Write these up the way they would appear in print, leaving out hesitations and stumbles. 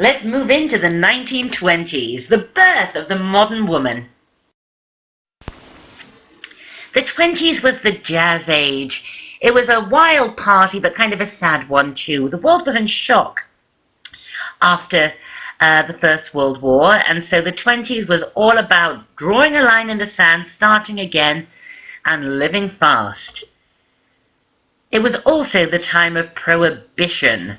Let's move into the 1920s, the birth of the modern woman. The 20s was the jazz age. It was a wild party, but kind of a sad one too. The world was in shock after the First World War, and so the 20s was all about drawing a line in the sand, starting again, and living fast. It was also the time of prohibition,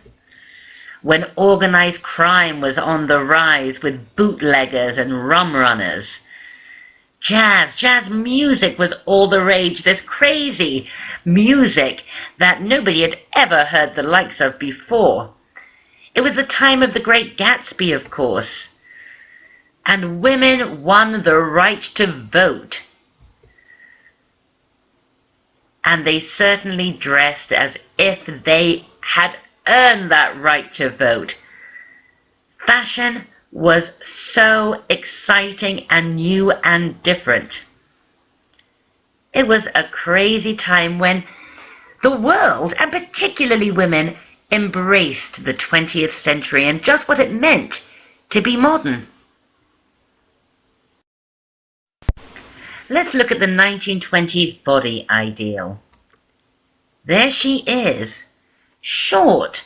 when organized crime was on the rise with bootleggers and rum runners. Jazz music was all the rage, this crazy music that nobody had ever heard the likes of before. It was the time of the Great Gatsby, of course, and women won the right to vote. And they certainly dressed as if they had earned that right to vote. Fashion was so exciting and new and different. It was a crazy time when the world, and particularly women, embraced the 20th century and just what it meant to be modern. Let's look at the 1920s body ideal. There she is, short,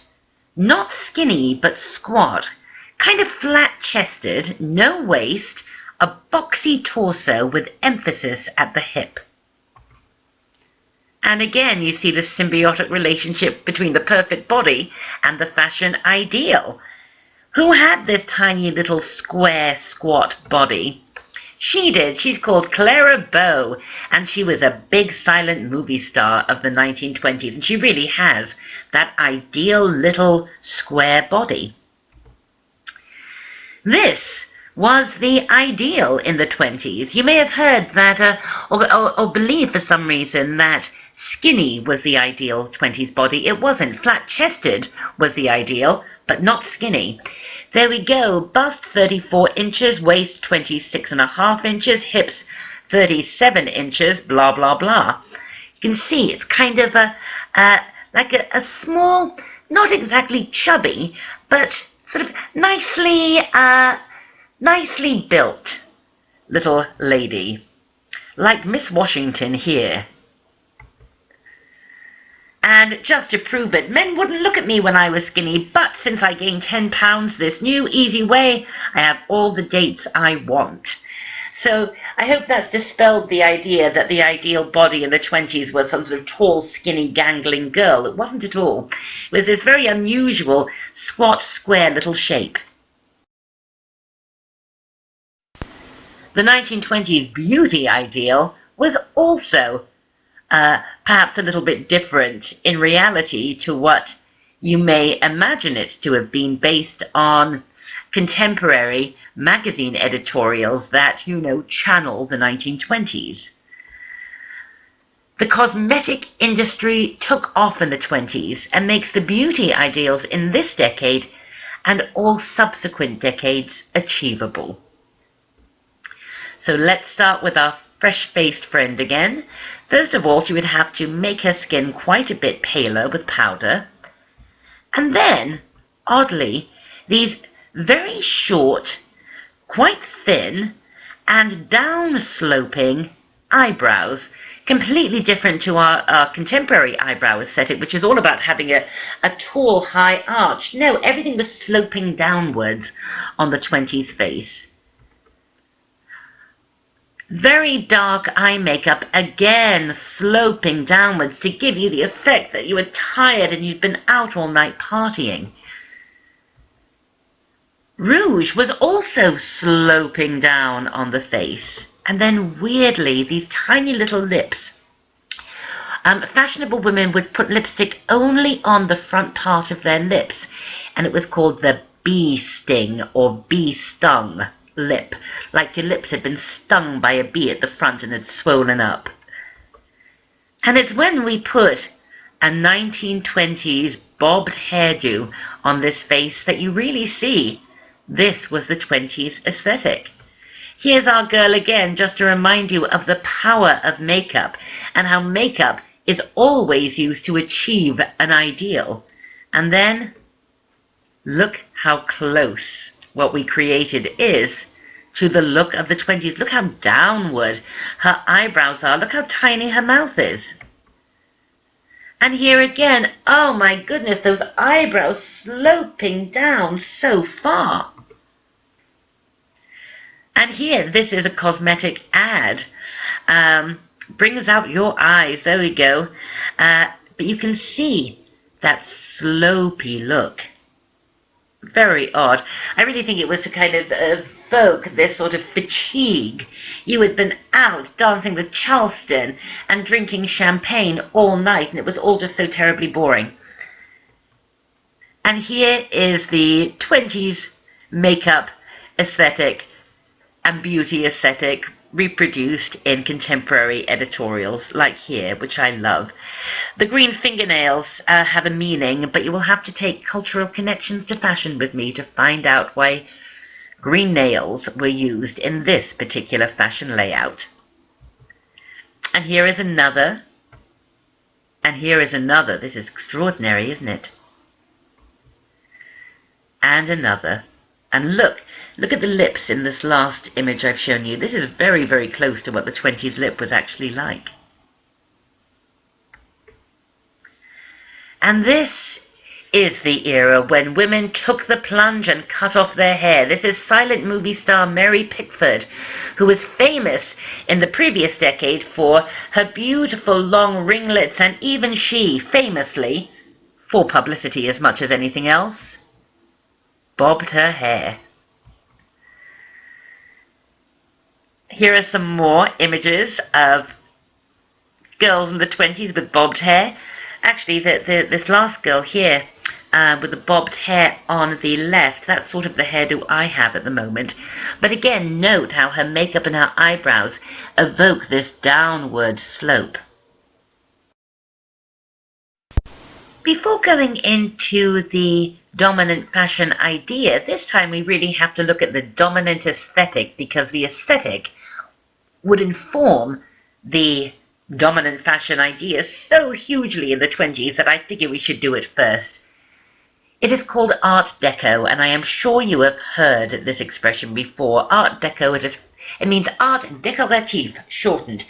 not skinny but squat, kind of flat-chested, no waist, a boxy torso with emphasis at the hip. And again, you see the symbiotic relationship between the perfect body and the fashion ideal. Who had this tiny little square, squat body? She did. She's called Clara Bow, and she was a big silent movie star of the 1920s, and she really has that ideal little square body. This was the ideal in the 20s. You may have heard that, or believe for some reason that skinny was the ideal 20s body. It wasn't. Flat-chested was the ideal, but not skinny. There we go. Bust 34 inches, waist 26.5 inches, hips 37 inches, blah, blah, blah. You can see it's kind of like a small, not exactly chubby, but sort of nicely built little lady, like Miss Washington here. And just to prove it, men wouldn't look at me when I was skinny, but since I gained 10 pounds this new easy way, I have all the dates I want. So I hope that's dispelled the idea that the ideal body in the 20s was some sort of tall, skinny, gangling girl. It wasn't at all. It was this very unusual, squat, square little shape. The 1920s beauty ideal was also perhaps a little bit different in reality to what you may imagine it to have been, based on contemporary magazine editorials that, channel the 1920s. The cosmetic industry took off in the 20s and makes the beauty ideals in this decade and all subsequent decades achievable. So let's start with our fresh-faced friend again. First of all, she would have to make her skin quite a bit paler with powder. And then, oddly, these very short, quite thin, and down-sloping eyebrows, completely different to our contemporary eyebrow aesthetic, which is all about having a tall, high arch. No, everything was sloping downwards on the 20s face. Very dark eye makeup, again sloping downwards to give you the effect that you were tired and you'd been out all night partying. Rouge was also sloping down on the face. And then weirdly, these tiny little lips. Fashionable women would put lipstick only on the front part of their lips, and it was called the bee sting or bee stung lip, like your lips had been stung by a bee at the front and had swollen up. And it's when we put a 1920s bobbed hairdo on this face that you really see this was the 20s aesthetic. Here's our girl again, just to remind you of the power of makeup and how makeup is always used to achieve an ideal. And then Look how close what we created is to the look of the 20s. Look how downward her eyebrows are. Look how tiny her mouth is. And here again, oh my goodness, those eyebrows sloping down so far. And here, this is a cosmetic ad. Brings out your eyes, there we go. But you can see that slopey look. Very odd. I really think it was to kind of evoke this sort of fatigue. You had been out dancing with Charleston and drinking champagne all night, and it was all just so terribly boring. And here is the 20s makeup aesthetic and beauty aesthetic reproduced in contemporary editorials like here, which I love. The green fingernails have a meaning, but you will have to take cultural connections to fashion with me to find out why green nails were used in this particular fashion layout. And here is another, and here is another. This is extraordinary, isn't it? And another. And look at the lips in this last image I've shown you. This is very, very close to what the 20s lip was actually like. And this is the era when women took the plunge and cut off their hair. This is silent movie star Mary Pickford, who was famous in the previous decade for her beautiful long ringlets, and even she, famously, for publicity as much as anything else, bobbed her hair. Here are some more images of girls in the 20s with bobbed hair. Actually, this last girl here with the bobbed hair on the left, that's sort of the hairdo I have at the moment. But again, note how her makeup and her eyebrows evoke this downward slope. Before going into the dominant fashion idea, this time we really have to look at the dominant aesthetic, because the aesthetic would inform the dominant fashion idea so hugely in the 20s that I figure we should do it first. It is called Art Deco, and I am sure you have heard this expression before. Art Deco, it means art décoratif, shortened.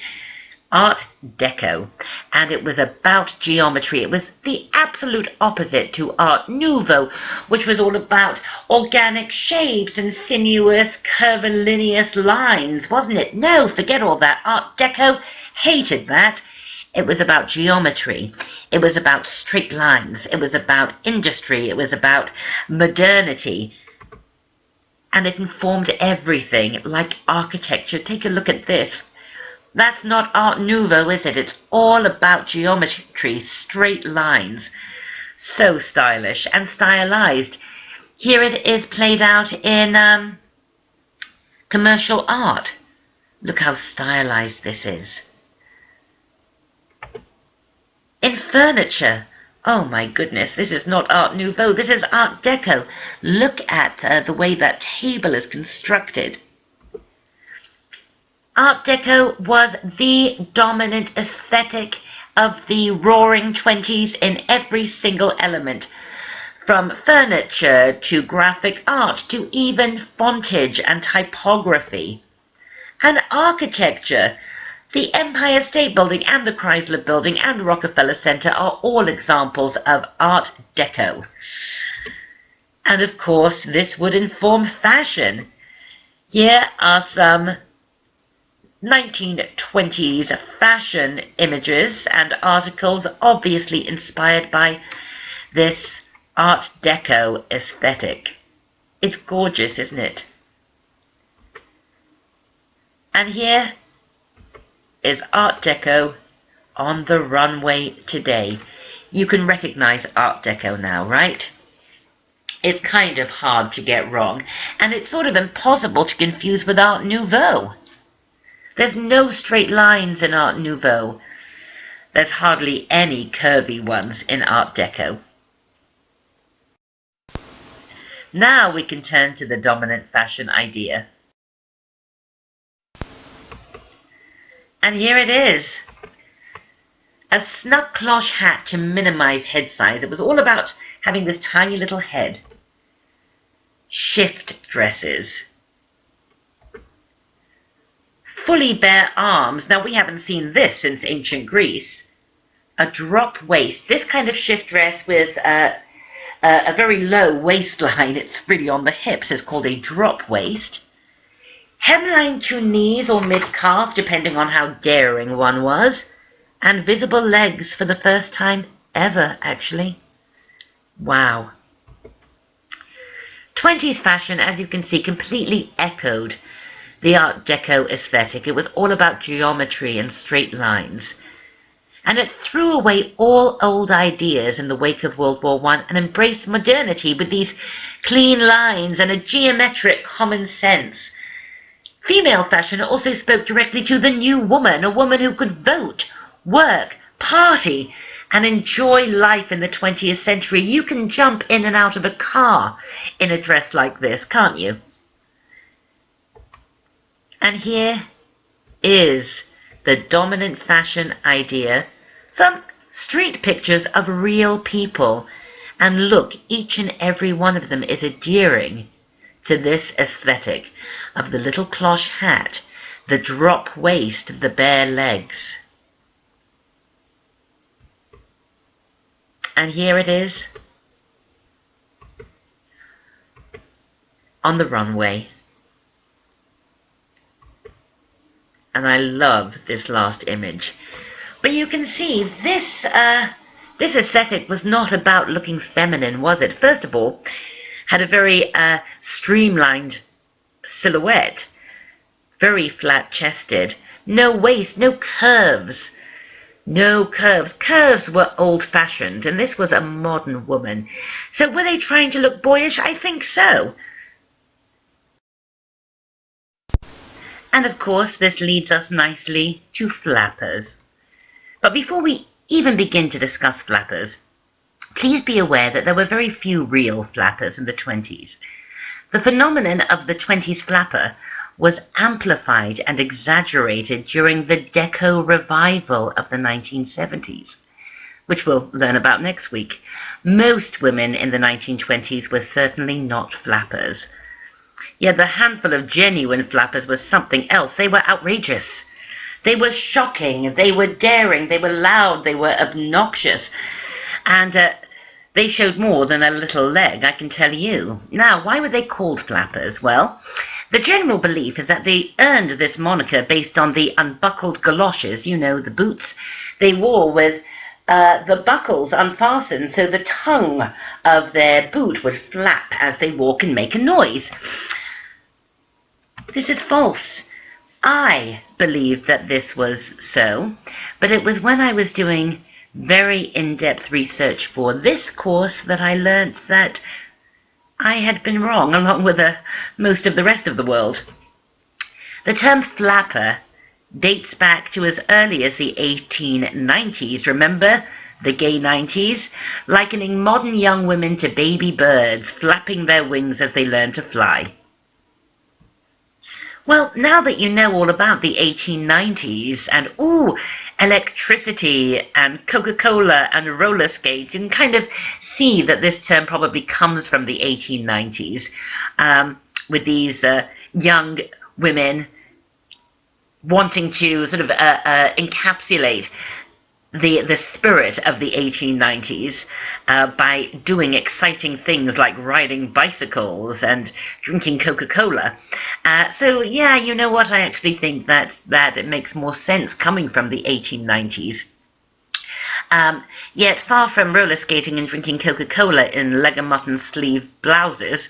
Art Deco, and it was about geometry. It was the absolute opposite to Art Nouveau, which was all about organic shapes and sinuous, curvilineous lines, wasn't it? No, forget all that. Art Deco hated that. It was about geometry. It was about straight lines. It was about industry. It was about modernity. And it informed everything, like architecture. Take a look at this. That's not Art Nouveau, is it? It's all about geometry, straight lines. So stylish and stylized. Here it is played out in commercial art. Look how stylized this is. In furniture, oh my goodness, this is not Art Nouveau, this is Art Deco. Look at the way that table is constructed. Art Deco was the dominant aesthetic of the roaring 20s in every single element, from furniture to graphic art to even fontage and typography. And architecture, the Empire State Building and the Chrysler Building and Rockefeller Center are all examples of Art Deco. And of course, this would inform fashion. Here are some 1920s fashion images and articles, obviously inspired by this Art Deco aesthetic. It's gorgeous, isn't it? And here is Art Deco on the runway today. You can recognize Art Deco now, right? It's kind of hard to get wrong, and it's sort of impossible to confuse with Art Nouveau. There's no straight lines in Art Nouveau. There's hardly any curvy ones in Art Deco. Now we can turn to the dominant fashion idea. And here it is. A snug cloche hat to minimize head size. It was all about having this tiny little head. shift dresses. Fully bare arms. Now, we haven't seen this since ancient Greece. A drop waist. This kind of shift dress with a very low waistline, it's really on the hips, is called a drop waist. Hemline to knees or mid-calf, depending on how daring one was. And visible legs for the first time ever, actually. Wow. 20s fashion, as you can see, completely echoed the Art Deco aesthetic. It was all about geometry and straight lines. And it threw away all old ideas in the wake of World War I and embraced modernity with these clean lines and a geometric common sense. Female fashion also spoke directly to the new woman, a woman who could vote, work, party, and enjoy life in the 20th century. You can jump in and out of a car in a dress like this, can't you? And here is the dominant fashion idea. Some street pictures of real people. And look, each and every one of them is adhering to this aesthetic of the little cloche hat, the drop waist, the bare legs. And here it is on the runway. And I love this last image. But you can see this aesthetic was not about looking feminine, was it? First of all, had a very streamlined silhouette, very flat-chested, no waist, no curves. No curves. Curves were old-fashioned, and this was a modern woman. So were they trying to look boyish? I think so. And of course, this leads us nicely to flappers. But before we even begin to discuss flappers, please be aware that there were very few real flappers in the 20s. The phenomenon of the 20s flapper was amplified and exaggerated during the Deco revival of the 1970s, which we'll learn about next week. Most women in the 1920s were certainly not flappers. Yet the handful of genuine flappers was something else. They were outrageous. They were shocking. They were daring. They were loud. They were obnoxious. And they showed more than a little leg, I can tell you. Now, why were they called flappers? Well, the general belief is that they earned this moniker based on the unbuckled galoshes, you know, the boots they wore with the buckles unfastened, so the tongue of their boot would flap as they walk and make a noise. This is false. I believed that this was so, but it was when I was doing very in-depth research for this course that I learnt that I had been wrong, along with most of the rest of the world. The term flapper dates back to as early as the 1890s, remember? The gay 90s, likening modern young women to baby birds, flapping their wings as they learn to fly. Well, now that you know all about the 1890s and, electricity and Coca-Cola and roller skates, you can kind of see that this term probably comes from the 1890s, with these young women wanting to sort of encapsulate the spirit of the 1890s by doing exciting things like riding bicycles and drinking Coca-Cola. So yeah, you know what, I actually think that it makes more sense coming from the 1890s. Yet far from roller skating and drinking Coca-Cola in leg and mutton sleeve blouses,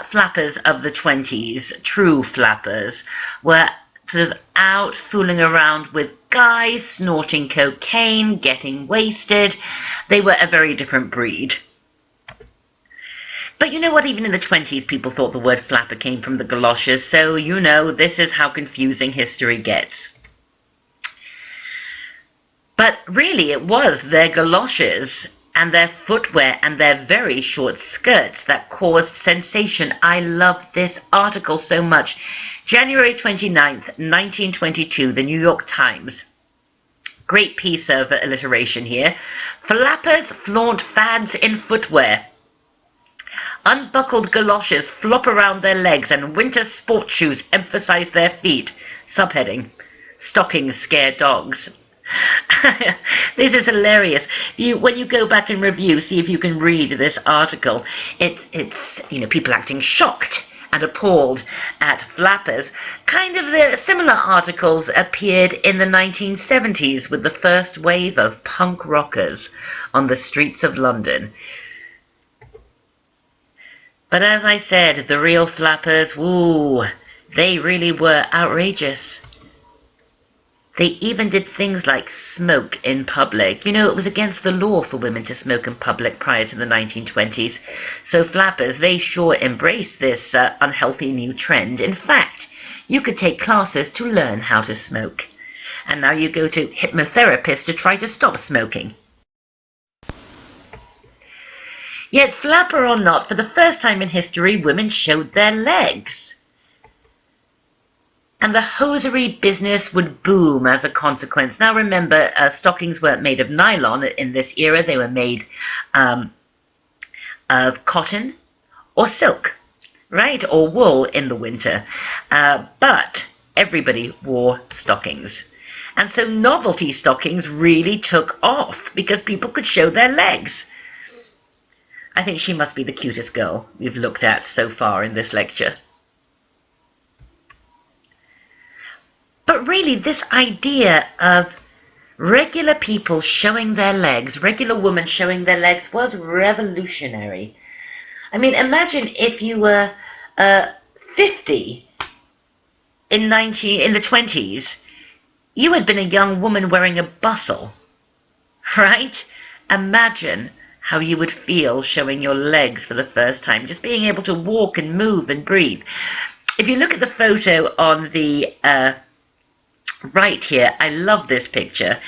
flappers of the 20s, true flappers, were sort of out fooling around with guys, snorting cocaine, getting wasted. They were a very different breed. But you know what, even in the 20s people thought the word flapper came from the galoshes, so you know, this is how confusing history gets. But really it was their galoshes and their footwear and their very short skirts that caused sensation. I love this article so much. January 29th, 1922, the New York Times. Great piece of alliteration here. Flappers flaunt fads in footwear. Unbuckled galoshes flop around their legs and winter sports shoes emphasize their feet. Subheading: Stockings scare dogs. This is hilarious. When you go back and review, see if you can read this article. It's people acting shocked and appalled at flappers. Kind of the similar articles appeared in the 1970s with the first wave of punk rockers on the streets of London. But as I said, the real flappers, woo, they really were outrageous. They even did things like smoke in public. It was against the law for women to smoke in public prior to the 1920s. So flappers, they sure embraced this unhealthy new trend. In fact, you could take classes to learn how to smoke. And now you go to hypnotherapists to try to stop smoking. Yet, flapper or not, for the first time in history, women showed their legs. And the hosiery business would boom as a consequence. Now remember, stockings weren't made of nylon in this era. They were made of cotton or silk, right? Or wool in the winter. But everybody wore stockings. And so novelty stockings really took off because people could show their legs. I think she must be the cutest girl we've looked at so far in this lecture. But really, this idea of regular people showing their legs, regular women showing their legs, was revolutionary. I mean, imagine if you were 50 in the 20s, you had been a young woman wearing a bustle, right? Imagine how you would feel showing your legs for the first time, just being able to walk and move and breathe. If you look at the photo on the right here, I love this picture.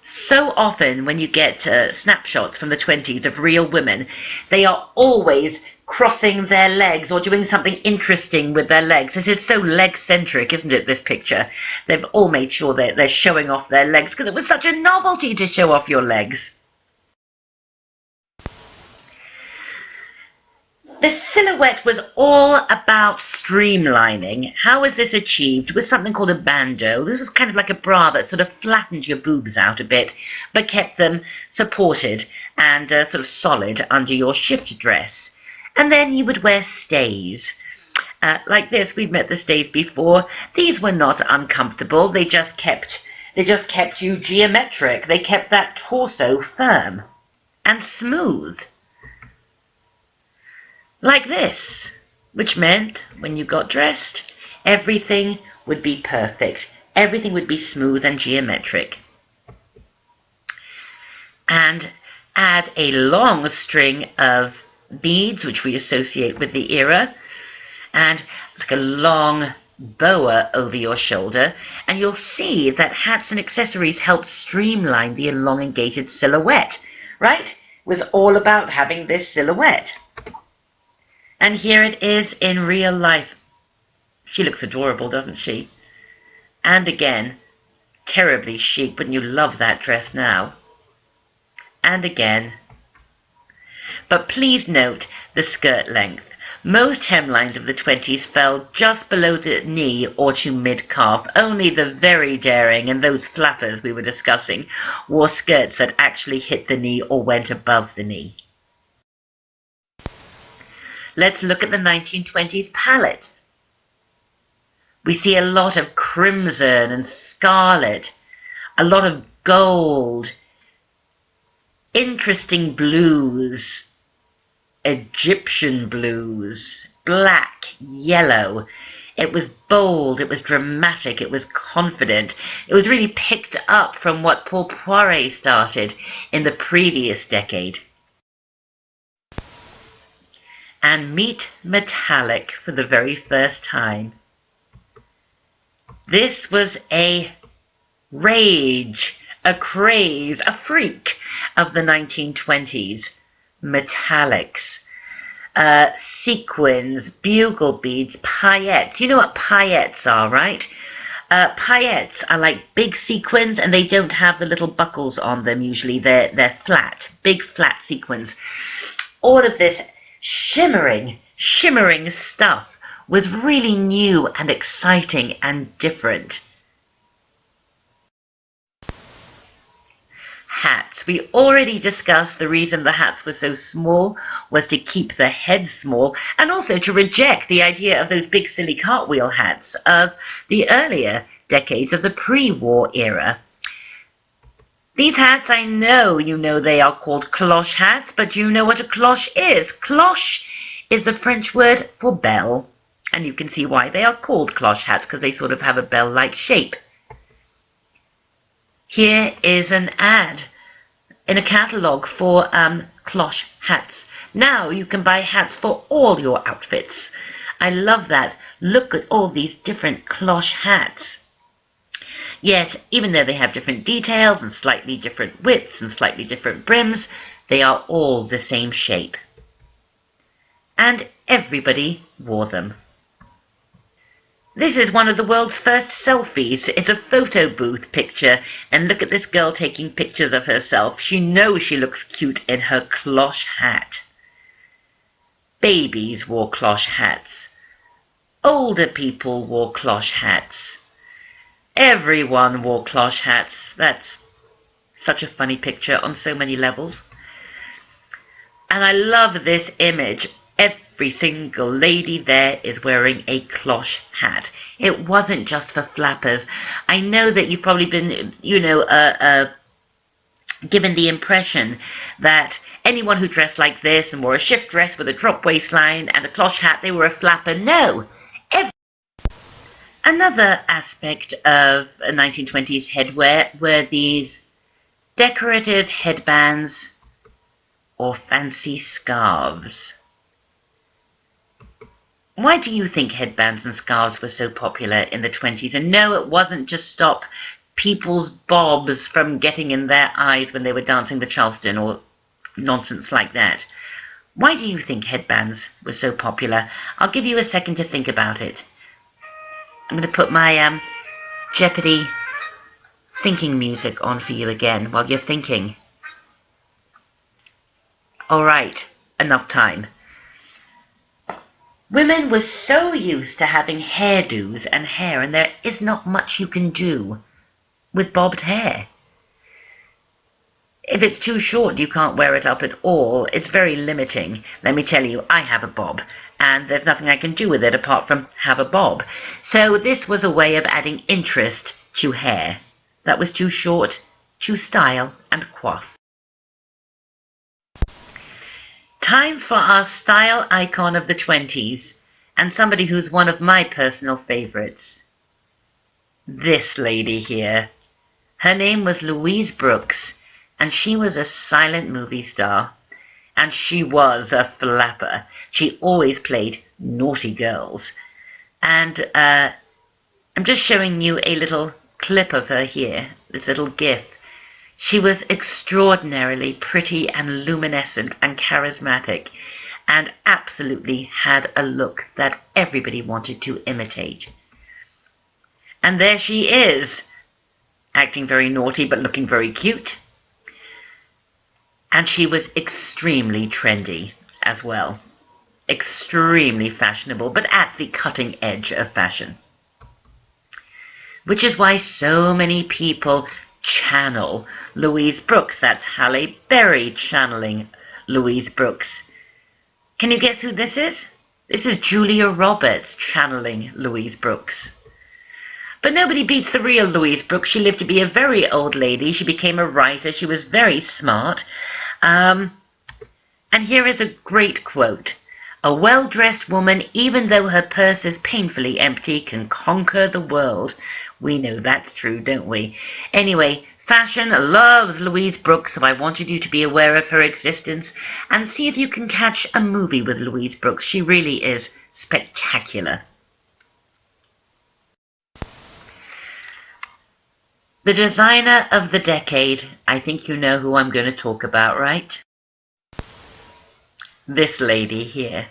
So often when you get snapshots from the 20s of real women, they are always crossing their legs or doing something interesting with their legs. This is so leg-centric, isn't it, this picture? They've all made sure that they're showing off their legs because it was such a novelty to show off your legs. The silhouette was all about streamlining. How was this achieved? With something called a bandeau. This was kind of like a bra that sort of flattened your boobs out a bit, but kept them supported and sort of solid under your shift dress. And then you would wear stays. Like this, we've met the stays before. These were not uncomfortable. They just kept you geometric. They kept that torso firm and smooth. Like this, which meant when you got dressed, everything would be perfect. Everything would be smooth and geometric. And add a long string of beads, which we associate with the era, and like a long boa over your shoulder, and you'll see that hats and accessories help streamline the elongated silhouette, right? It was all about having this silhouette. And here it is in real life. She looks adorable, doesn't she? And again, terribly chic, but you love that dress now. And again. But please note the skirt length. Most hemlines of the 20s fell just below the knee or to mid-calf. Only the very daring and those flappers we were discussing wore skirts that actually hit the knee or went above the knee. Let's look at the 1920s palette. We see a lot of crimson and scarlet, a lot of gold, interesting blues, Egyptian blues, black, yellow. It was bold, it was dramatic, it was confident. It was really picked up from what Paul Poiret started in the previous decade. And meet metallic for the very first time. This was a rage, a craze, a freak of the 1920s. Metallics, sequins, bugle beads, paillettes. You know what paillettes are, right? Paillettes are like big sequins, and they don't have the little buckles on them usually. They're flat, big flat sequins. All of this shimmering stuff was really new and exciting and different. Hats. We already discussed the reason the hats were so small was to keep the head small and also to reject the idea of those big silly cartwheel hats of the earlier decades of the pre-war era. These hats, I know you know they are called cloche hats, but do you know what a cloche is? Cloche is the French word for bell, and you can see why they are called cloche hats, because they sort of have a bell-like shape. Here is an ad in a catalogue for cloche hats. Now you can buy hats for all your outfits. I love that. Look at all these different cloche hats. Yet, even though they have different details and slightly different widths and slightly different brims, they are all the same shape. And everybody wore them. This is one of the world's first selfies. It's a photo booth picture, and look at this girl taking pictures of herself. She knows she looks cute in her cloche hat. Babies wore cloche hats. Older people wore cloche hats. Everyone wore cloche hats. That's such a funny picture on so many levels. And I love this image. Every single lady there is wearing a cloche hat. It wasn't just for flappers. I know that you've probably been, given the impression that anyone who dressed like this and wore a shift dress with a drop waistline and a cloche hat, they were a flapper. No. Another aspect of 1920s headwear were these decorative headbands or fancy scarves. Why do you think headbands and scarves were so popular in the 20s? And no, it wasn't just stop people's bobs from getting in their eyes when they were dancing the Charleston or nonsense like that. Why do you think headbands were so popular? I'll give you a second to think about it. I'm going to put my Jeopardy thinking music on for you again while you're thinking. Alright, enough time. Women were so used to having hairdos and hair, and there is not much you can do with bobbed hair. If it's too short, you can't wear it up at all. It's very limiting. Let me tell you, I have a bob, and there's nothing I can do with it apart from have a bob. So this was a way of adding interest to hair that was too short to style and coif. Time for our style icon of the 20s, and somebody who's one of my personal favorites. This lady here. Her name was Louise Brooks, and she was a silent movie star. And she was a flapper. She always played naughty girls. And I'm just showing you a little clip of her here, this little gif. She was extraordinarily pretty and luminescent and charismatic, and absolutely had a look that everybody wanted to imitate. And there she is, acting very naughty but looking very cute. And she was extremely trendy as well. Extremely fashionable, but at the cutting edge of fashion. Which is why so many people channel Louise Brooks. That's Halle Berry channeling Louise Brooks. Can you guess who this is? This is Julia Roberts channeling Louise Brooks. But nobody beats the real Louise Brooks. She lived to be a very old lady. She became a writer. She was very smart. And here is a great quote. A well-dressed woman, even though her purse is painfully empty, can conquer the world. We know that's true, don't we? Anyway, fashion loves Louise Brooks, so I wanted you to be aware of her existence and see if you can catch a movie with Louise Brooks. She really is spectacular. The designer of the decade. I think you know who I'm going to talk about, right? This lady here.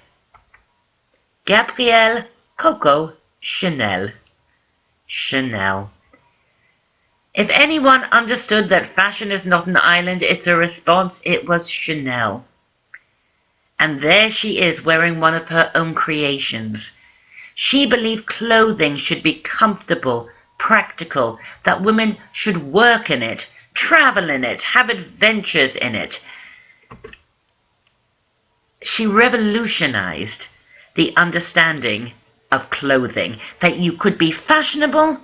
Gabrielle Coco Chanel. Chanel. If anyone understood that fashion is not an island, it's a response, it was Chanel. And there she is wearing one of her own creations. She believed clothing should be comfortable, practical, that women should work in it, travel in it, have adventures in it. She revolutionized the understanding of clothing, that you could be fashionable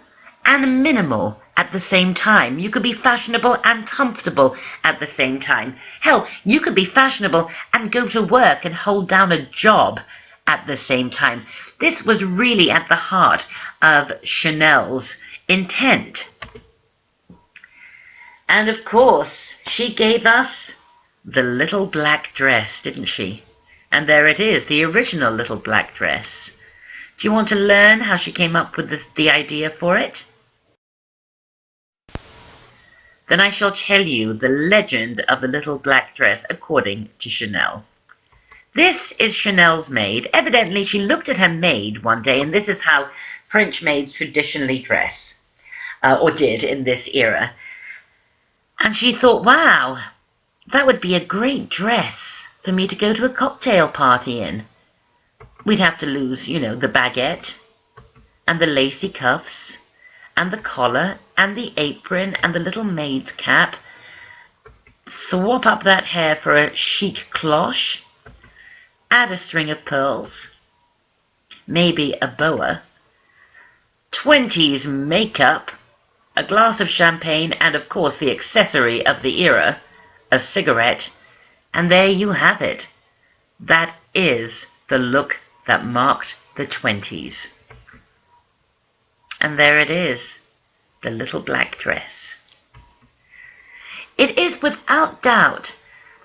and minimal at the same time. You could be fashionable and comfortable at the same time. Hell, you could be fashionable and go to work and hold down a job at the same time. This was really at the heart of Chanel's intent. And of course, she gave us the little black dress, didn't she? And there it is, the original little black dress. Do you want to learn how she came up with the idea for it? Then I shall tell you the legend of the little black dress according to Chanel. This is Chanel's maid. Evidently, she looked at her maid one day, and this is how French maids traditionally dress, or did in this era. And she thought, wow, that would be a great dress for me to go to a cocktail party in. We'd have to lose, the baguette, and the lacy cuffs, and the collar, and the apron, and the little maid's cap. Swap up that hair for a chic cloche. Add a string of pearls, maybe a boa, 20s makeup, a glass of champagne, and of course the accessory of the era, a cigarette, and there you have it. That is the look that marked the 20s. And there it is, the little black dress. It is without doubt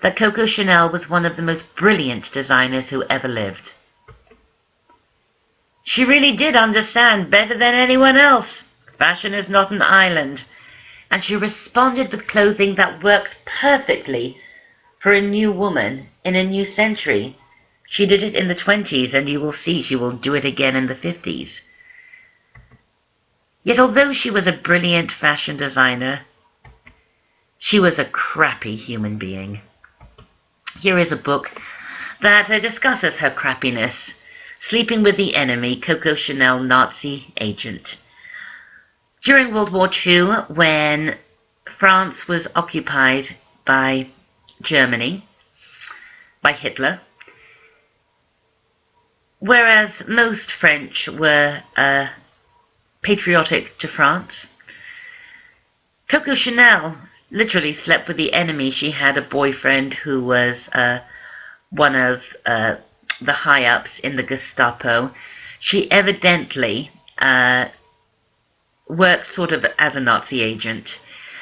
that Coco Chanel was one of the most brilliant designers who ever lived. She really did understand better than anyone else. Fashion is not an island, and she responded with clothing that worked perfectly for a new woman in a new century. She did it in the 20s, and you will see she will do it again in the 50s. Yet although she was a brilliant fashion designer, she was a crappy human being. Here is a book that discusses her crappiness. Sleeping with the Enemy, Coco Chanel, Nazi Agent. During World War II, when France was occupied by Germany, by Hitler, whereas most French were patriotic to France, Coco Chanel literally slept with the enemy. She had a boyfriend who was one of the high-ups in the Gestapo. She evidently worked sort of as a Nazi agent,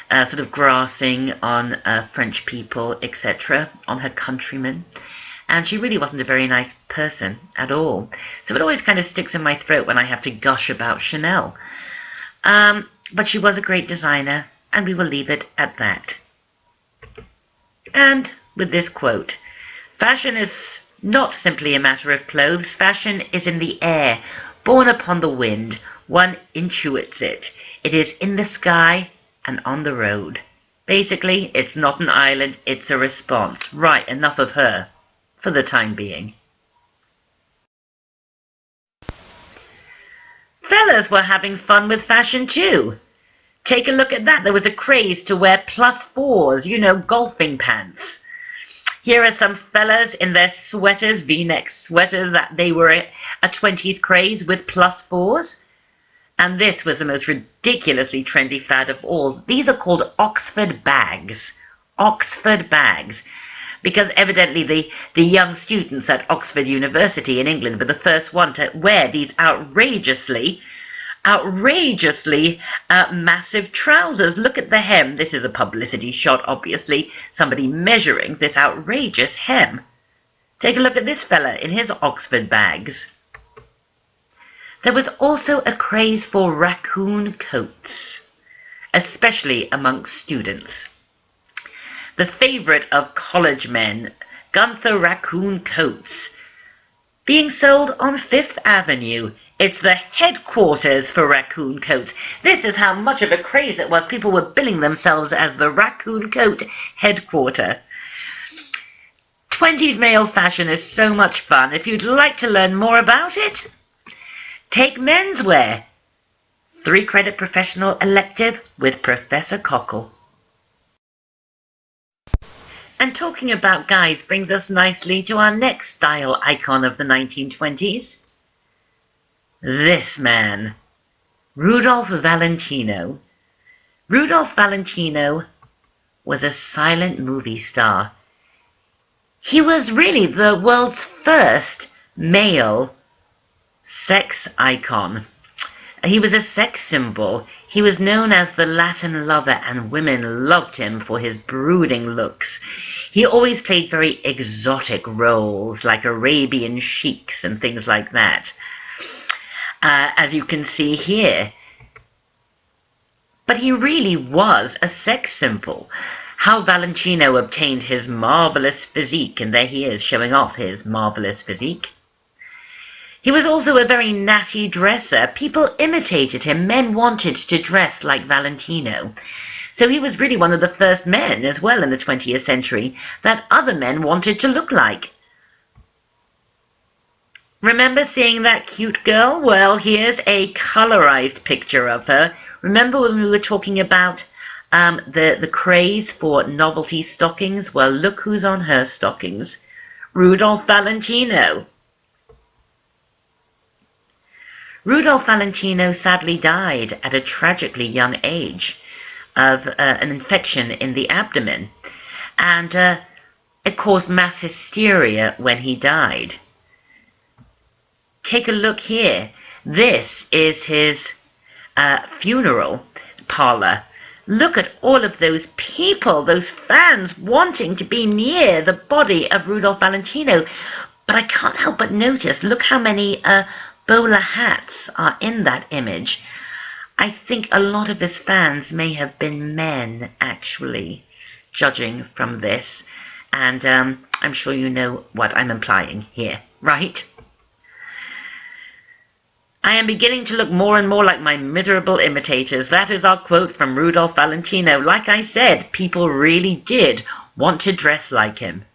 sort of grassing on French people, etc., on her countrymen. And she really wasn't a very nice person at all. So it always kind of sticks in my throat when I have to gush about Chanel. But she was a great designer, and we will leave it at that. And with this quote, fashion is not simply a matter of clothes. Fashion is in the air, borne upon the wind. One intuits it. It is in the sky and on the road. Basically, it's not an island, it's a response. Right, enough of her, for the time being. Fellas were having fun with fashion too. Take a look at that. There was a craze to wear +4s, golfing pants. Here are some fellas in their sweaters, V-neck sweaters, that they were a 20s craze with +4s. And this was the most ridiculously trendy fad of all. These are called Oxford bags. Oxford bags. Because evidently the young students at Oxford University in England were the first one to wear these outrageously massive trousers. Look at the hem. This is a publicity shot, obviously. Somebody measuring this outrageous hem. Take a look at this fella in his Oxford bags. There was also a craze for raccoon coats, especially amongst students. The favorite of college men, Gunther raccoon coats, being sold on Fifth Avenue. It's the headquarters for raccoon coats. This is how much of a craze it was. People were billing themselves as the raccoon coat headquarter. 20s male fashion is so much fun. If you'd like to learn more about it, take menswear. 3-credit professional elective with Professor Cockle. And talking about guys brings us nicely to our next style icon of the 1920s. This man, Rudolph Valentino. Rudolph Valentino was a silent movie star. He was really the world's first male sex icon. He was a sex symbol. He was known as the Latin lover, and women loved him for his brooding looks. He always played very exotic roles, like Arabian sheiks and things like that, as you can see here. But he really was a sex symbol. How Valentino obtained his marvelous physique, and there he is showing off his marvelous physique. He was also a very natty dresser. People imitated him. Men wanted to dress like Valentino. So he was really one of the first men as well in the 20th century that other men wanted to look like. Remember seeing that cute girl? Well, here's a colorized picture of her. Remember when we were talking about the craze for novelty stockings? Well, look who's on her stockings. Rudolph Valentino. Rudolph Valentino sadly died at a tragically young age of an infection in the abdomen, and it caused mass hysteria when he died. Take a look here. This is his funeral parlor. Look at all of those people, those fans wanting to be near the body of Rudolph Valentino. But I can't help but notice, look how many bowler hats are in that image. I think a lot of his fans may have been men, actually, judging from this. And I'm sure you know what I'm implying here, right? I am beginning to look more and more like my miserable imitators. That is our quote from Rudolph Valentino. Like I said, people really did want to dress like him.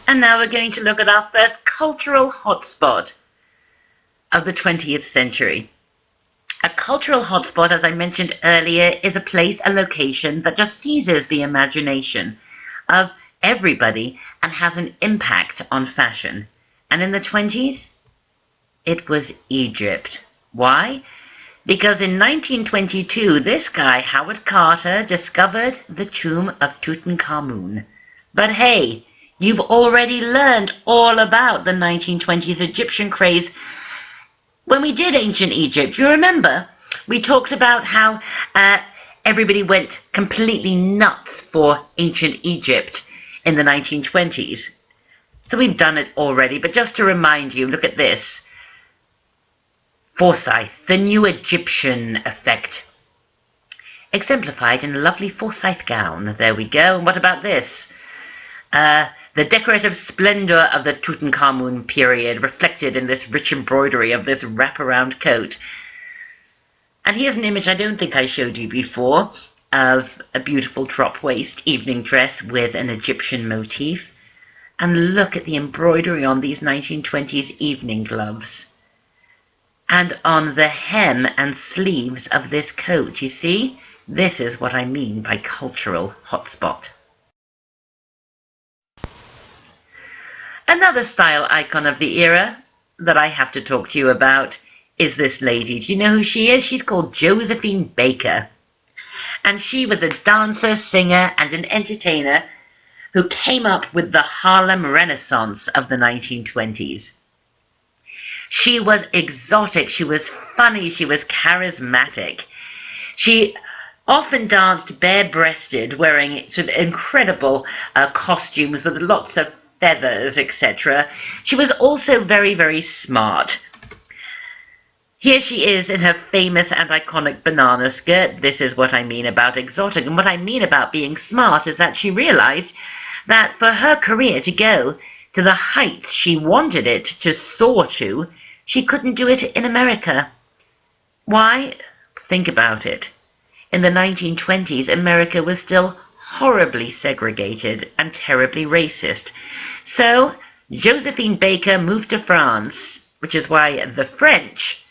And now we're going to look at our first cultural hotspot of the 20th century. A cultural hotspot, as I mentioned earlier, is a place, a location that just seizes the imagination of everybody and has an impact on fashion. And in the 20s, it was Egypt. Why? Because in 1922, this guy, Howard Carter, discovered the tomb of Tutankhamun. But hey, you've already learned all about the 1920s Egyptian craze when we did Ancient Egypt. You remember? We talked about how everybody went completely nuts for Ancient Egypt in the 1920s. So we've done it already, but just to remind you, look at this. Forsyth, the new Egyptian effect. Exemplified in a lovely Forsyth gown. There we go. And what about this? The decorative splendor of the Tutankhamun period reflected in this rich embroidery of this wraparound coat. And here's an image I don't think I showed you before of a beautiful drop waist evening dress with an Egyptian motif. And look at the embroidery on these 1920s evening gloves. And on the hem and sleeves of this coat, you see? This is what I mean by cultural hotspot. Another style icon of the era that I have to talk to you about is this lady. Do you know who she is? She's called Josephine Baker. And she was a dancer, singer, and an entertainer who came up with the Harlem Renaissance of the 1920s. She was exotic, she was funny, she was charismatic. She often danced bare-breasted, wearing sort of incredible costumes with lots of feathers, etc. She was also very, very smart. Here she is in her famous and iconic banana skirt. This is what I mean about exotic. And what I mean about being smart is that she realized that for her career to go to the heights she wanted it to soar to, she couldn't do it in America. Why? Think about it. In the 1920s, America was still horribly segregated and terribly racist. So Josephine Baker moved to France, which is why the French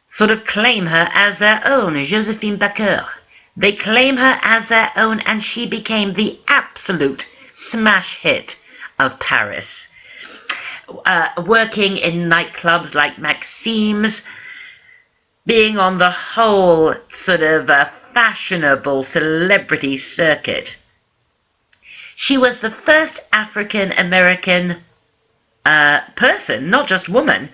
sort of claim her as their own, Josephine Baker. They claim her as their own, and she became the absolute smash hit of Paris. Working in nightclubs like Maxime's, being on the whole sort of fashionable celebrity circuit. She was the first African-American person, not just woman,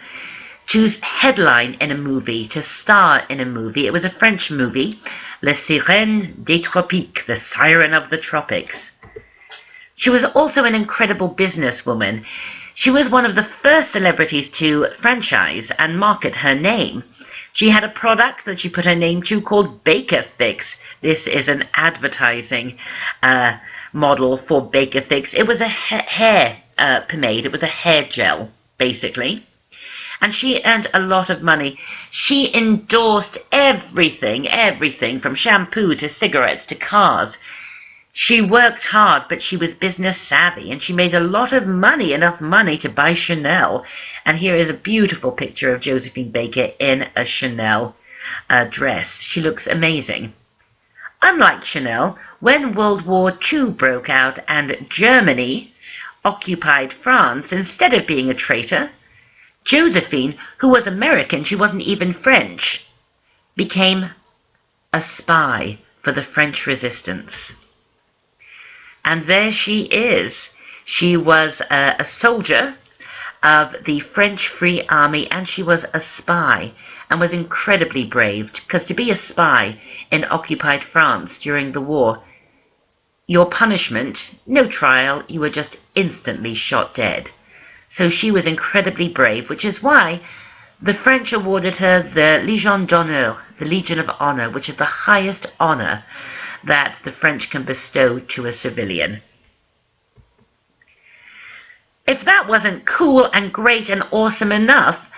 to headline in a movie, to star in a movie. It was a French movie, La Sirène des Tropiques, the Siren of the Tropics. She was also an incredible businesswoman. She was one of the first celebrities to franchise and market her name. She had a product that she put her name to called Baker Fix. This is an advertising model for Baker Fix. It was a hair pomade. It was a hair gel, basically. And she earned a lot of money. She endorsed everything from shampoo to cigarettes to cars. She worked hard, but she was business savvy, and she made a lot of money, enough money to buy Chanel. And here is a beautiful picture of Josephine Baker in a Chanel dress. She looks amazing. Unlike Chanel, when World War II broke out and Germany occupied France, instead of being a traitor, Josephine, who was American, she wasn't even French, became a spy for the French resistance. And there she is. She was a soldier of the French Free Army, and she was a spy and was incredibly brave, because to be a spy in occupied France during the war, your punishment, no trial, you were just instantly shot dead. So she was incredibly brave, which is why the French awarded her the Légion d'honneur, the Legion of Honor, which is the highest honor that the French can bestow to a civilian. If that wasn't cool and great and awesome enough,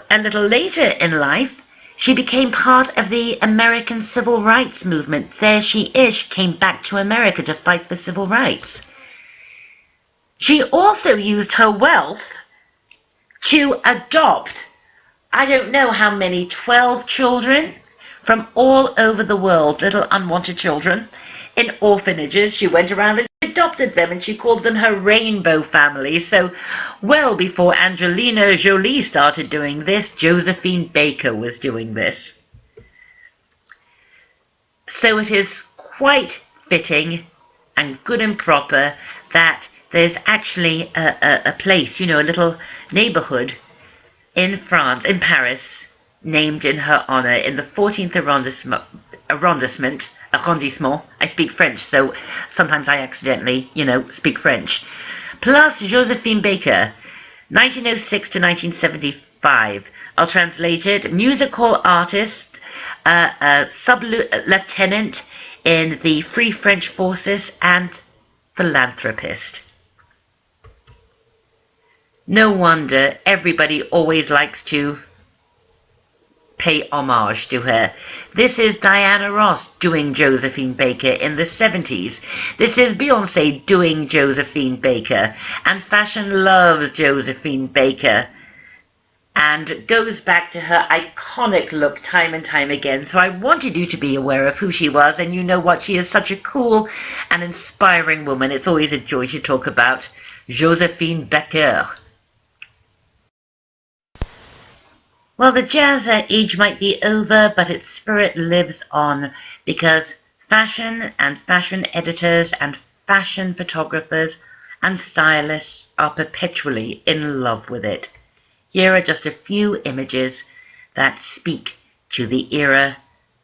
a little later in life, she became part of the American Civil Rights Movement. There she is. She came back to America to fight for civil rights. She also used her wealth to adopt, I don't know how many, 12 children from all over the world, little unwanted children, in orphanages. She went around and adopted them, and she called them her rainbow family. So well before Angelina Jolie started doing this, Josephine Baker was doing this. So it is quite fitting and good and proper that there's actually a place, a little neighborhood in France, in Paris, named in her honor, in the 14th arrondissement. I speak French, so sometimes I accidentally, speak French. Place Josephine Baker, 1906 to 1975. I'll translate it. Music hall artist, sub-lieutenant in the Free French Forces, and philanthropist. No wonder everybody always likes to pay homage to her. This is Diana Ross doing Josephine Baker in the 70s. This is Beyoncé doing Josephine Baker. And fashion loves Josephine Baker and goes back to her iconic look time and time again. So I wanted you to be aware of who she was, and you know what, she is such a cool and inspiring woman. It's always a joy to talk about Josephine Baker. Well, the jazz age might be over, but its spirit lives on, because fashion and fashion editors and fashion photographers and stylists are perpetually in love with it. Here are just a few images that speak to the era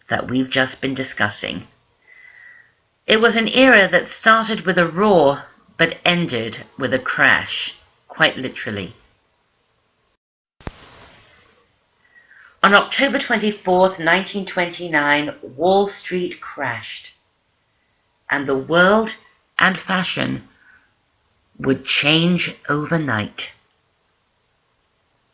that we've just been discussing. It was an era that started with a roar but ended with a crash, quite literally. On October 24th, 1929, Wall Street crashed, and the world and fashion would change overnight.